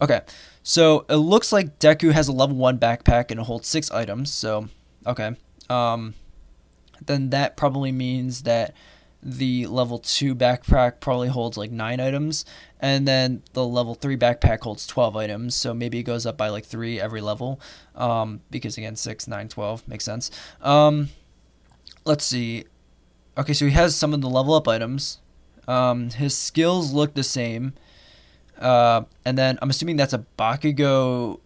Okay, so it looks like Deku has a level 1 backpack and it holds 6 items, so okay. Then that probably means that the level 2 backpack probably holds like 9 items, and then the level 3 backpack holds 12 items, so maybe it goes up by like 3 every level, because again 6, 9, 12 makes sense. Let's see. Okay, so he has some of the level up items. His skills look the same, and then I'm assuming that's a Bakugo.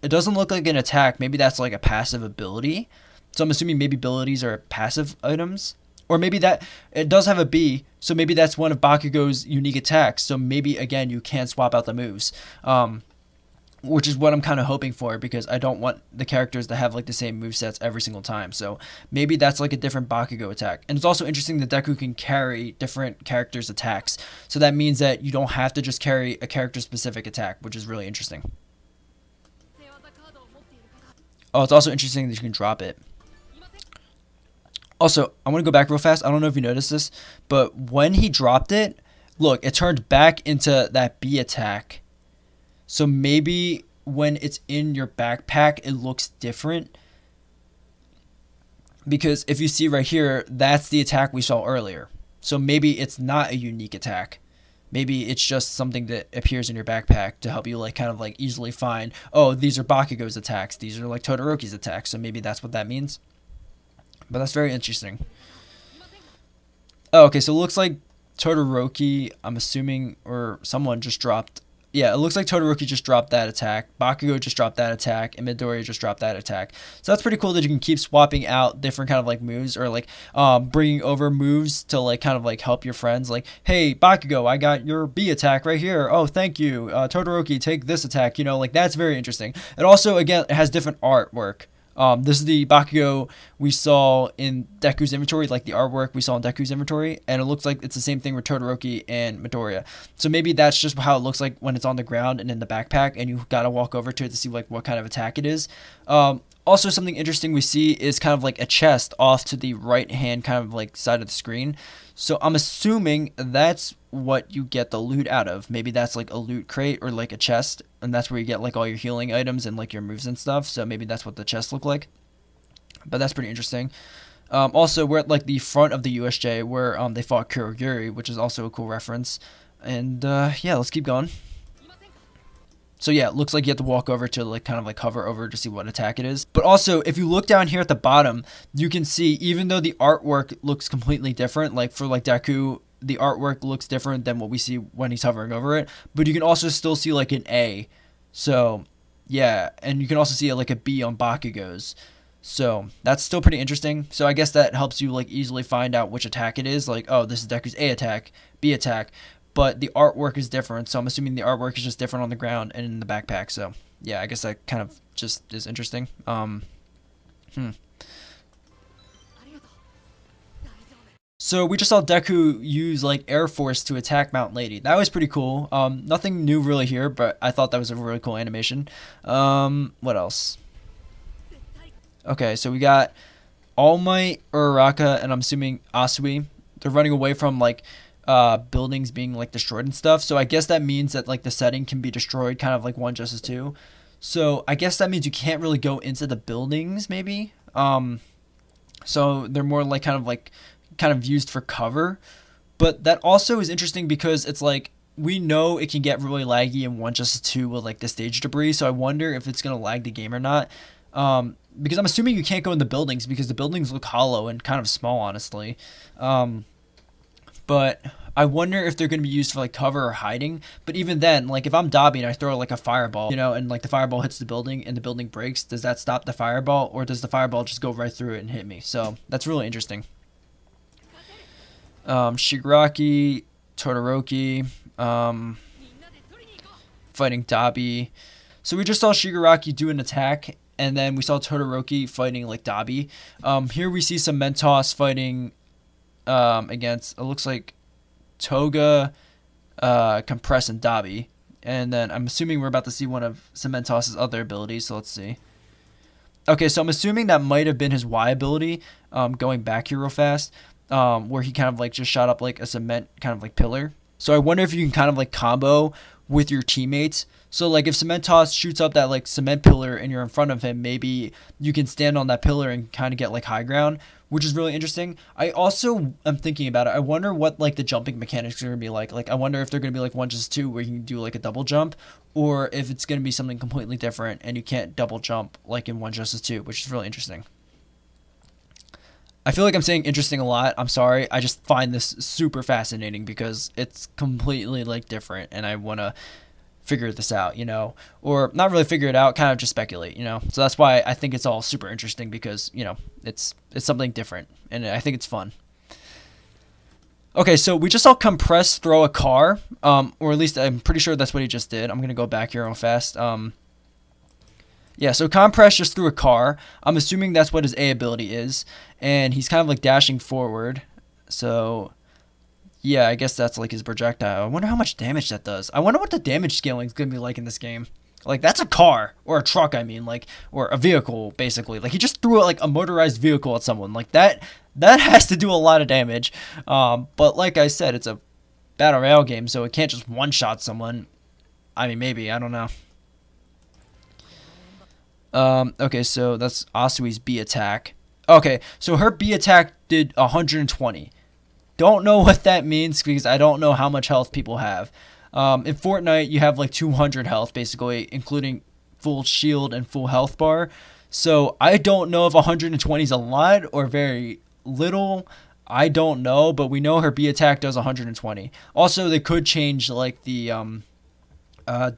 It doesn't look like an attack. Maybe that's like a passive ability. So I'm assuming maybe abilities are passive items. Or maybe that it does have a B, so maybe that's one of Bakugo's unique attacks. So maybe, again, you can swap out the moves, which is what I'm kind of hoping for, because I don't want the characters to have like the same movesets every single time. So maybe that's like a different Bakugo attack. And it's also interesting that Deku can carry different characters' attacks. So that means that you don't have to just carry a character-specific attack, which is really interesting. Oh, it's also interesting that you can drop it. Also, I want to go back real fast. I don't know if you noticed this, but when he dropped it, look, it turned back into that B attack. So maybe when it's in your backpack, it looks different. Because if you see right here, that's the attack we saw earlier. So maybe it's not a unique attack. Maybe it's just something that appears in your backpack to help you like kind of like easily find, oh, these are Bakugo's attacks, these are like Todoroki's attacks, so maybe that's what that means. But that's very interesting. Oh, okay, so it looks like Todoroki, I'm assuming, or someone just dropped. Yeah, it looks like Todoroki just dropped that attack. Bakugo just dropped that attack, and Midoriya just dropped that attack. So that's pretty cool that you can keep swapping out different kind of like moves, or like bringing over moves to like kind of like help your friends. Like, hey, Bakugo, I got your B attack right here. Oh, thank you. Todoroki, take this attack. You know, like that's very interesting. It also, again, it has different artwork. This is the Bakugo we saw in Deku's inventory, like the artwork we saw in Deku's inventory, and it looks like it's the same thing with Todoroki and Midoriya. So maybe that's just how it looks like when it's on the ground and in the backpack, and you gotta walk over to it to see like what kind of attack it is. Also, something interesting we see is kind of like a chest off to the right hand kind of like side of the screen. So I'm assuming that's what you get the loot out of. Maybe that's like a loot crate or like a chest, and that's where you get like all your healing items and like your moves and stuff. So maybe that's what the chests look like. But that's pretty interesting. Also, we're at like the front of the USJ where they fought Kurogiri, which is also a cool reference. And yeah, let's keep going. So yeah, it looks like you have to walk over to like kind of like hover over to see what attack it is. But also, if you look down here at the bottom, you can see even though the artwork looks completely different, like for like Deku, the artwork looks different than what we see when he's hovering over it. But you can also still see like an A. So yeah, and you can also see like a B on Bakugo's. So that's still pretty interesting. So I guess that helps you like easily find out which attack it is. Like, oh, this is Deku's A attack, B attack. But the artwork is different, so I'm assuming the artwork is just different on the ground and in the backpack. So yeah, I guess that kind of just is interesting. So we just saw Deku use like Air Force to attack Mount Lady. That was pretty cool. Nothing new really here, but I thought that was a really cool animation. What else? Okay, so we got All Might, Uraraka, and I'm assuming Asui. They're running away from like buildings being like destroyed and stuff. So I guess that means that like the setting can be destroyed, kind of like One Justice 2. So I guess that means you can't really go into the buildings, maybe. So they're more like kind of used for cover. But that also is interesting because it's like we know it can get really laggy in One Justice 2 with like the stage debris. So I wonder if it's gonna lag the game or not. Because I'm assuming you can't go in the buildings because the buildings look hollow and kind of small, honestly. But I wonder if they're going to be used for like cover or hiding. But even then, like if I'm Dobby and I throw like a fireball, you know, and like the fireball hits the building and the building breaks, does that stop the fireball, or does the fireball just go right through it and hit me? So that's really interesting. Shikaraki, Todoroki, fighting Dobby. So we just saw Shikaraki do an attack, and then we saw Todoroki fighting like Dobby. Here we see some Mentos fighting against, it looks like Toga, Compress, and Dobby. And then I'm assuming we're about to see one of Cementos's other abilities, so let's see. Okay, so I'm assuming that might have been his Y ability, going back here real fast, where he kind of like just shot up like a cement kind of like pillar. So I wonder if you can kind of like combo with your teammates. So like if Cementos shoots up that like cement pillar and you're in front of him, maybe you can stand on that pillar and kind of get like high ground, which is really interesting. I also am thinking about it. I wonder what like the jumping mechanics are going to be like. Like I wonder if they're going to be like One Justice 2 where you can do like a double jump, or if it's going to be something completely different and you can't double jump like in One Justice 2, which is really interesting. I feel like I'm saying interesting a lot. I'm sorry. I just find this super fascinating because it's completely like different and I want to figure this out, you know, or not really figure it out, kind of just speculate, you know. So that's why I think it's all super interesting because, you know, it's something different and I think it's fun. Okay, so we just saw Compress throw a car, or at least I'm pretty sure that's what he just did. I'm going to go back here real fast. Yeah, so Compress just threw a car. I'm assuming that's what his A ability is. And he's kind of like dashing forward. So, yeah, I guess that's like his projectile. I wonder how much damage that does. I wonder what the damage scaling is going to be like in this game. Like, that's a car. Or a truck, I mean. Like, or a vehicle, basically. Like, he just threw like a motorized vehicle at someone. Like, that has to do a lot of damage. But like I said, it's a battle royale game, so it can't just one-shot someone. I mean, maybe. I don't know. Okay, so that's Asui's B attack. Okay, so her B attack did 120. don't know what that means because I don't know how much health people have. In Fortnite, you have like 200 health, basically, including full shield and full health bar. So I don't know if 120 is a lot or very little. I don't know, but we know her B attack does 120. Also, they could change like the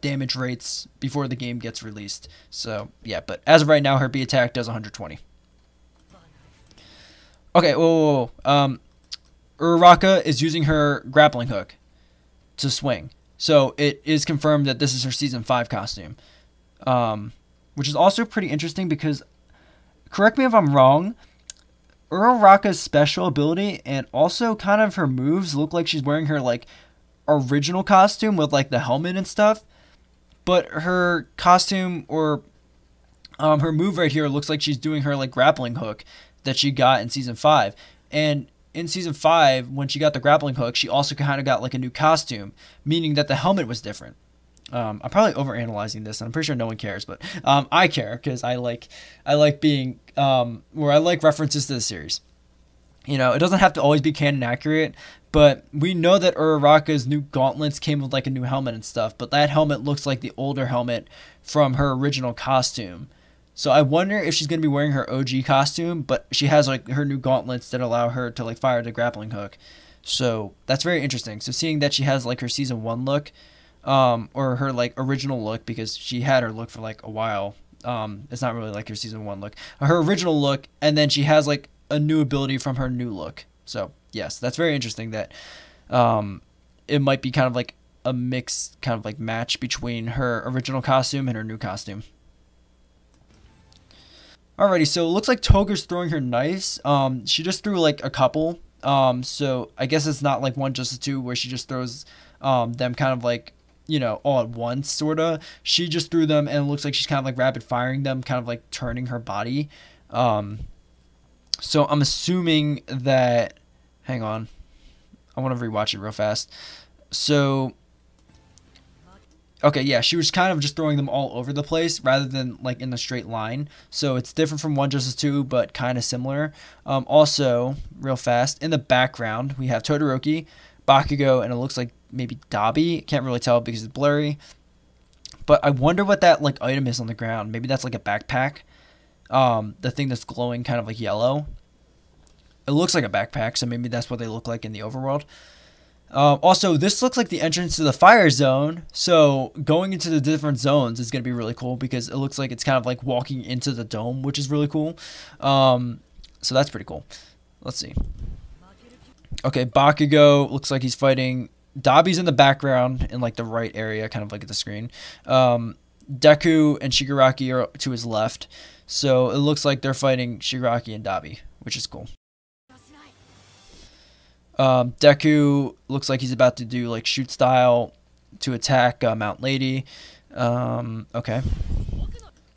damage rates before the game gets released. So yeah, but as of right now, her B attack does 120. Okay, whoa. Uraraka is using her grappling hook to swing. So it is confirmed that this is her Season 5 costume. Which is also pretty interesting because, correct me if I'm wrong, Uraraka's special ability and also kind of her moves look like she's wearing her like original costume with like the helmet and stuff. But her costume or her move right here looks like she's doing her like grappling hook that she got in Season 5. And in Season 5, when she got the grappling hook, she also kind of got like a new costume, meaning that the helmet was different. I'm probably overanalyzing this, and I'm pretty sure no one cares, but I care because I like being where I like references to the series. You know, it doesn't have to always be canon accurate, but we know that Uraraka's new gauntlets came with like a new helmet and stuff, but that helmet looks like the older helmet from her original costume. So I wonder if she's going to be wearing her OG costume, but she has like her new gauntlets that allow her to like fire the grappling hook. So that's very interesting. So seeing that she has like her Season 1 look, or her like original look, because she had her look for like a while. It's not really like her Season 1 look. Her original look, and then she has like a new ability from her new look. So yes, that's very interesting that it might be kind of like a mixed kind of like match between her original costume and her new costume. Alrighty, so it looks like Toga's throwing her knives. She just threw like a couple. So I guess it's not like 1 Justice 2 where she just throws them kind of like, you know, all at once, sort of. She just threw them, and it looks like she's kind of like rapid firing them, kind of like turning her body. So I'm assuming that... Hang on. I want to rewatch it real fast. So... Okay, yeah, she was kind of just throwing them all over the place rather than like in a straight line. So it's different from 1 Justice 2, but kind of similar. Also, real fast, in the background, we have Todoroki, Bakugo, and it looks like maybe Dobby. Can't really tell because it's blurry. But I wonder what that like item is on the ground. Maybe that's like a backpack. The thing that's glowing kind of like yellow. It looks like a backpack, so maybe that's what they look like in the overworld. Also, this looks like the entrance to the fire zone, so going into the different zones is going to be really cool because it looks like it's kind of like walking into the dome, which is really cool. So that's pretty cool. Let's see. Okay, Bakugo looks like he's fighting. Dobby's in the background in like the right area, kind of like at the screen. Deku and Shikaraki are to his left, so it looks like they're fighting Shikaraki and Dobby, which is cool. Deku looks like he's about to do like shoot style to attack Mount Lady. Okay.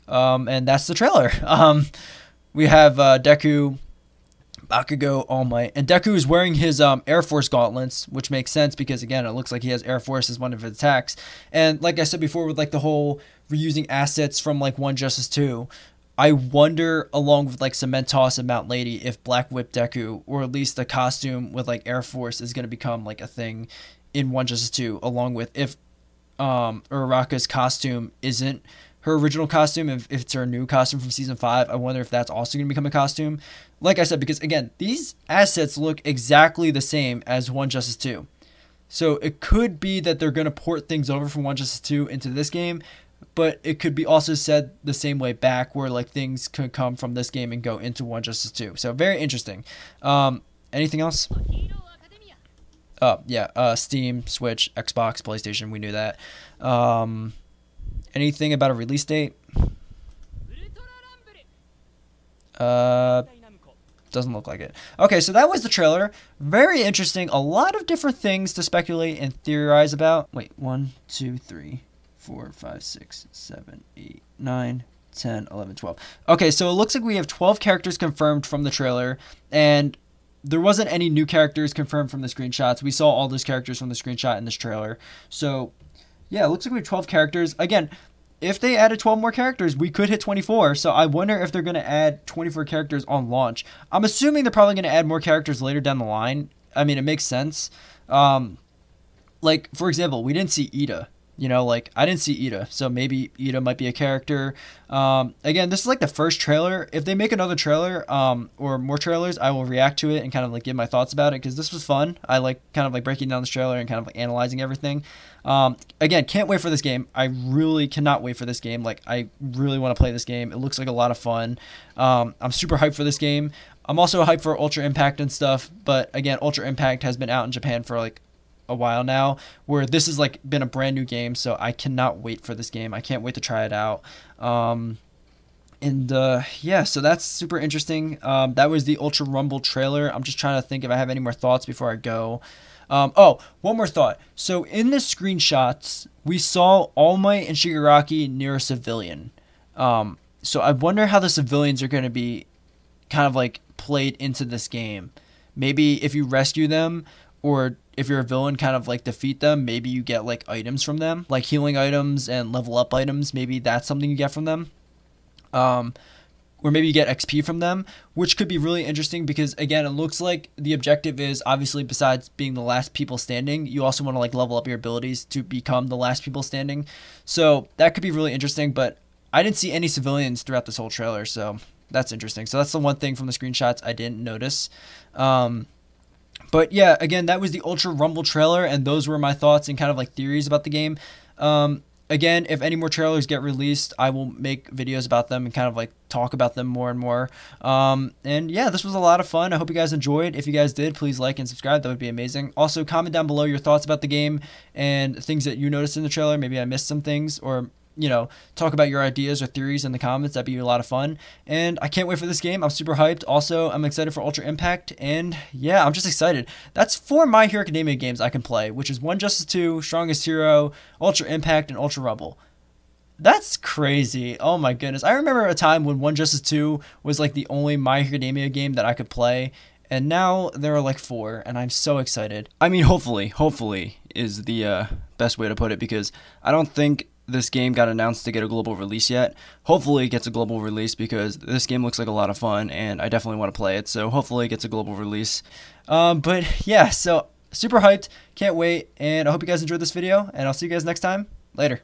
And that's the trailer. We have Deku, Bakugo, All Might, and Deku is wearing his Air Force gauntlets, which makes sense because again, it looks like he has Air Force as one of his attacks. And like I said before, with like the whole reusing assets from like 1 Justice 2. I wonder, along with like Cement Toss and Mount Lady, if Black Whip Deku, or at least the costume with like Air Force, is going to become like a thing in 1 Justice 2, along with if Uraraka's costume isn't her original costume, if it's her new costume from Season 5, I wonder if that's also going to become a costume. Like I said, because again, these assets look exactly the same as 1 Justice 2. So it could be that they're going to port things over from 1 Justice 2 into this game, but it could be also said the same way back, where like things could come from this game and go into 1 Justice 2. So very interesting. Anything else? Yeah, Steam, Switch, Xbox, PlayStation, we knew that. Anything about a release date? Doesn't look like it. Okay, so that was the trailer. Very interesting. A lot of different things to speculate and theorize about. Wait, 1, 2, 3, 4, 5, 6, 7, 8, 9, 10, 11, 12. Okay, so it looks like we have 12 characters confirmed from the trailer, and there wasn't any new characters confirmed from the screenshots. We saw all those characters from the screenshot in this trailer. So, yeah, it looks like we have 12 characters. Again, if they added 12 more characters, we could hit 24. So I wonder if they're going to add 24 characters on launch. I'm assuming they're probably going to add more characters later down the line I mean, it makes sense. Like, for example, we didn't see Ida. You know, like, I didn't see Ida, so maybe Ida might be a character. Again, this is like the first trailer. If they make another trailer, or more trailers, I will react to it and kind of like give my thoughts about it, because this was fun. I like kind of like breaking down this trailer and kind of like analyzing everything. Again, can't wait for this game. I really cannot wait for this game. Like, I really want to play this game. It looks like a lot of fun. I'm super hyped for this game. I'm also hyped for Ultra Impact and stuff, but again, Ultra Impact has been out in Japan for like a while now, where this has like been a brand new game, so I cannot wait for this game. I can't wait to try it out. Yeah, so that's super interesting. That was the Ultra Rumble trailer. I'm just trying to think if I have any more thoughts before I go. Oh, one more thought. So in the screenshots, we saw All Might and Shikaraki near a civilian. So I wonder how the civilians are going to be kind of like played into this game. Maybe if you rescue them, or if you're a villain, kind of like defeat them, maybe you get like items from them, like healing items and level up items. Maybe that's something you get from them. Or maybe you get XP from them, which could be really interesting, because again, it looks like the objective is, obviously, besides being the last people standing, you also want to like level up your abilities to become the last people standing. So that could be really interesting, but I didn't see any civilians throughout this whole trailer, so that's interesting. So that's the one thing from the screenshots I didn't notice. But yeah, again, that was the Ultra Rumble trailer, and those were my thoughts and kind of like theories about the game. Again, if any more trailers get released, I will make videos about them and kind of like talk about them more and more. And yeah, this was a lot of fun. I hope you guys enjoyed. If you guys did, please like and subscribe. That would be amazing. Also, comment down below your thoughts about the game and things that you noticed in the trailer. Maybe I missed some things, or you know, talk about your ideas or theories in the comments. That'd be a lot of fun. And I can't wait for this game. I'm super hyped. Also, I'm excited for Ultra Impact. And yeah, I'm just excited. That's 4 My Hero Academia games I can play, which is One Justice 2, Strongest Hero, Ultra Impact, and Ultra Rumble. That's crazy. Oh my goodness. I remember a time when One Justice 2 was like the only My Hero Academia game that I could play. And now there are like 4, and I'm so excited. I mean, hopefully is the best way to put it, because I don't think this game got announced to get a global release yet. Hopefully it gets a global release, because this game looks like a lot of fun and I definitely want to play it. So hopefully it gets a global release. But yeah, so super hyped, can't wait, and I hope you guys enjoyed this video, and I'll see you guys next time. Later.